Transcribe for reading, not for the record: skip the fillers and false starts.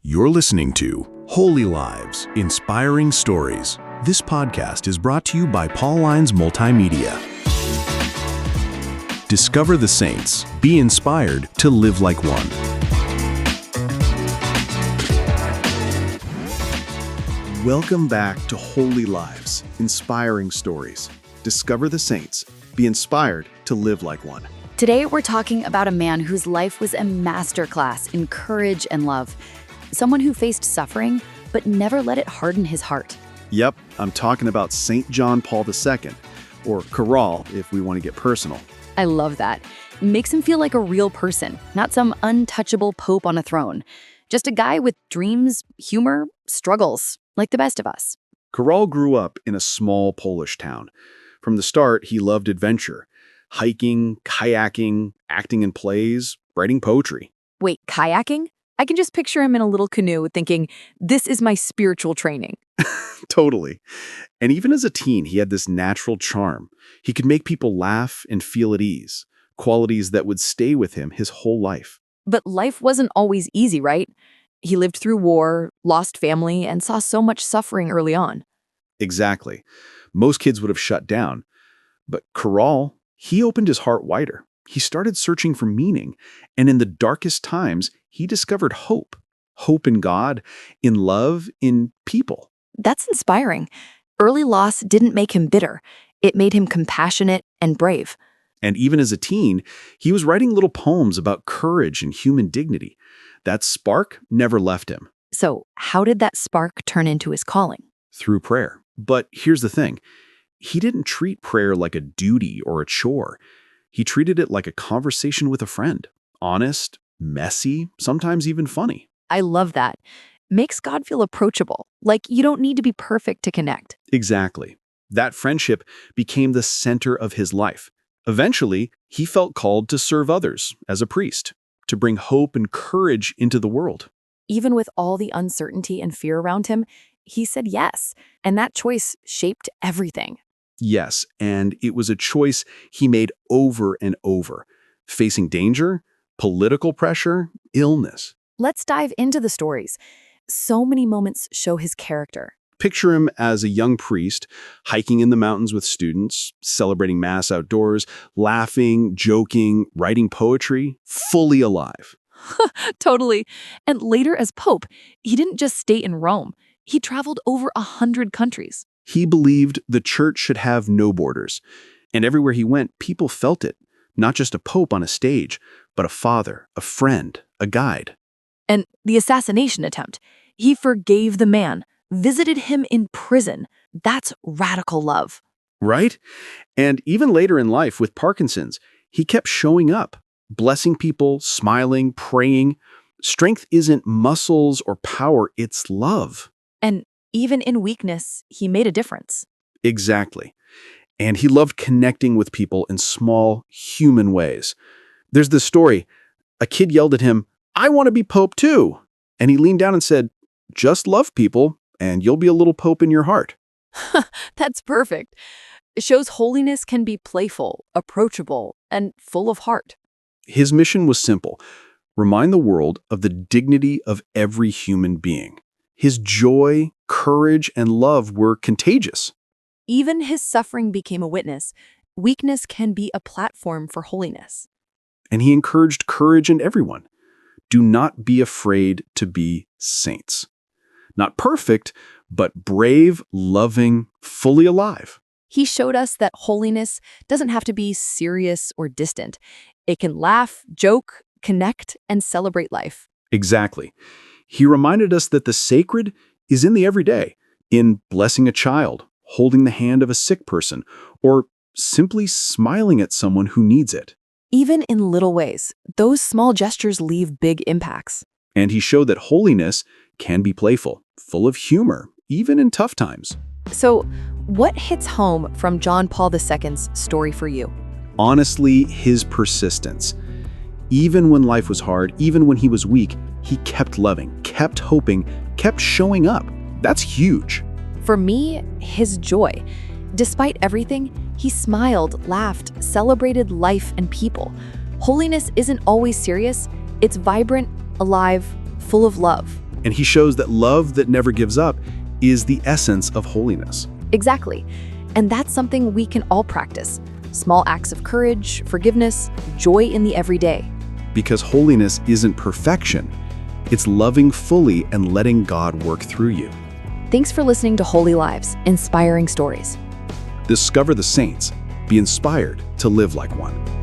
You're listening to Holy Lives, Inspiring Stories. This podcast is brought to you by Paulines Multimedia. Discover the saints. Be inspired to live like one. Welcome back to Holy Lives, Inspiring Stories. Discover the saints. Be inspired to live like one. Today, we're talking about a man whose life was a masterclass in courage and love. Someone who faced suffering, but never let it harden his heart. Yep, I'm talking about St. John Paul II, or Corral if we want to get personal. I love that. Makes him feel like a real person, not some untouchable pope on a throne. Just a guy with dreams, humor, struggles, like the best of us. Corral grew up in a small Polish town. From the start, he loved adventure, hiking, kayaking, acting in plays, writing poetry. Wait, kayaking? I can just picture him in a little canoe thinking, this is my spiritual training. Totally. And even as a teen, he had this natural charm. He could make people laugh and feel at ease, qualities that would stay with him his whole life. But life wasn't always easy, right? He lived through war, lost family, and saw so much suffering early on. Exactly. Most kids would have shut down. But Corral, he opened his heart wider. He started searching for meaning, and in the darkest times, he discovered hope. Hope in God, in love, in people. That's inspiring. Early loss didn't make him bitter. It made him compassionate and brave. And even as a teen, he was writing little poems about courage and human dignity. That spark never left him. So how did that spark turn into his calling? Through prayer. But here's the thing. He didn't treat prayer like a duty or a chore. He treated it like a conversation with a friend. Honest, messy, sometimes even funny. I love that. Makes God feel approachable, like you don't need to be perfect to connect. Exactly. That friendship became the center of his life. Eventually, he felt called to serve others as a priest, to bring hope and courage into the world. Even with all the uncertainty and fear around him, he said yes, and that choice shaped everything. Yes, and it was a choice he made over and over, facing danger, political pressure, illness. Let's dive into the stories. So many moments show his character. Picture him as a young priest, hiking in the mountains with students, celebrating Mass outdoors, laughing, joking, writing poetry, fully alive. Totally. And later as Pope, he didn't just stay in Rome. He traveled over 100 countries. He believed the church should have no borders. And everywhere he went, people felt it. Not just a pope on a stage, but a father, a friend, a guide. And the assassination attempt, he forgave the man, visited him in prison. That's radical love. Right? And even later in life with Parkinson's, he kept showing up, blessing people, smiling, praying. Strength isn't muscles or power, it's love. And even in weakness, he made a difference. Exactly. And he loved connecting with people in small, human ways. There's this story. A kid yelled at him, "I want to be Pope too." And he leaned down and said, "Just love people, and you'll be a little Pope in your heart." That's perfect. It shows holiness can be playful, approachable, and full of heart. His mission was simple. Remind the world of the dignity of every human being. His joy, courage, and love were contagious. Even his suffering became a witness. Weakness can be a platform for holiness. And he encouraged courage in everyone. Do not be afraid to be saints. Not perfect, but brave, loving, fully alive. He showed us that holiness doesn't have to be serious or distant. It can laugh, joke, connect, and celebrate life. Exactly. He reminded us that the sacred is in the everyday, in blessing a child, holding the hand of a sick person, or simply smiling at someone who needs it. Even in little ways, those small gestures leave big impacts. And he showed that holiness can be playful, full of humor, even in tough times. So, what hits home from John Paul II's story for you? Honestly, his persistence. Even when life was hard, even when he was weak, he kept loving, kept hoping, kept showing up. That's huge. For me, his joy. Despite everything, he smiled, laughed, celebrated life and people. Holiness isn't always serious. It's vibrant, alive, full of love. And he shows that love that never gives up is the essence of holiness. Exactly. And that's something we can all practice. Small acts of courage, forgiveness, joy in the everyday. Because holiness isn't perfection. It's loving fully and letting God work through you. Thanks for listening to Holy Lives, Inspiring Stories. Discover the saints. Be inspired to live like one.